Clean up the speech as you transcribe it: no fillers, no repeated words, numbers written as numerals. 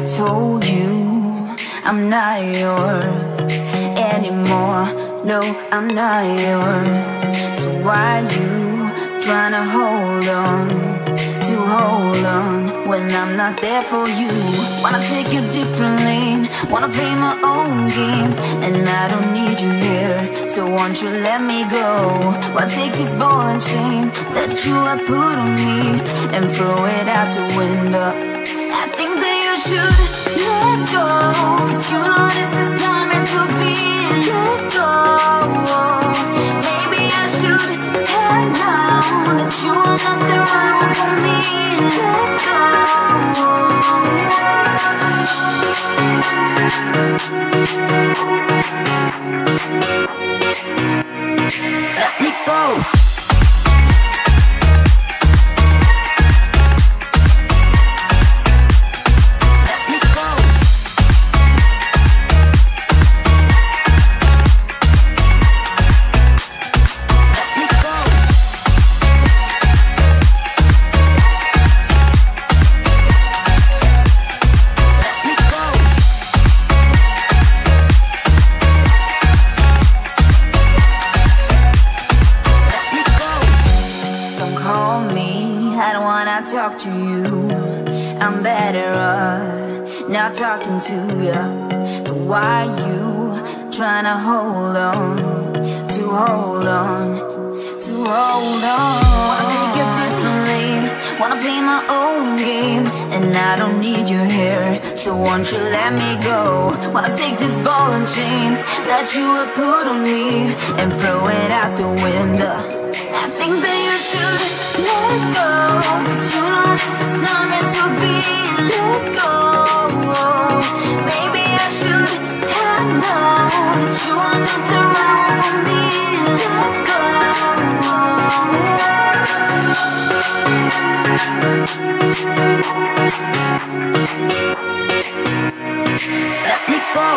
told you I'm not yours anymore. No, I'm not yours. So why you trying to hold on when I'm not there for you? Wanna take a different lane, wanna play my own game, and I don't need you here, so won't you let me go? Wanna take this ball and chain that you have put on me and throw it out the window. I think that you should let go, 'cause you know this is not meant to be. Let go. Maybe I should have known that you are not the right one for me. Let go. Let me go. Talk to you, I'm better off not talking to you. But why you trying to hold on? Wanna take a different lane, wanna play my own game, and I don't need you here, so won't you let me go? Wanna take this ball and chain that you have put on me and throw it out the window. I think that you should let go, 'cause you know this is not meant to be. Let go. Maybe I should have known that you are not the right one for me. Let go. Let me go.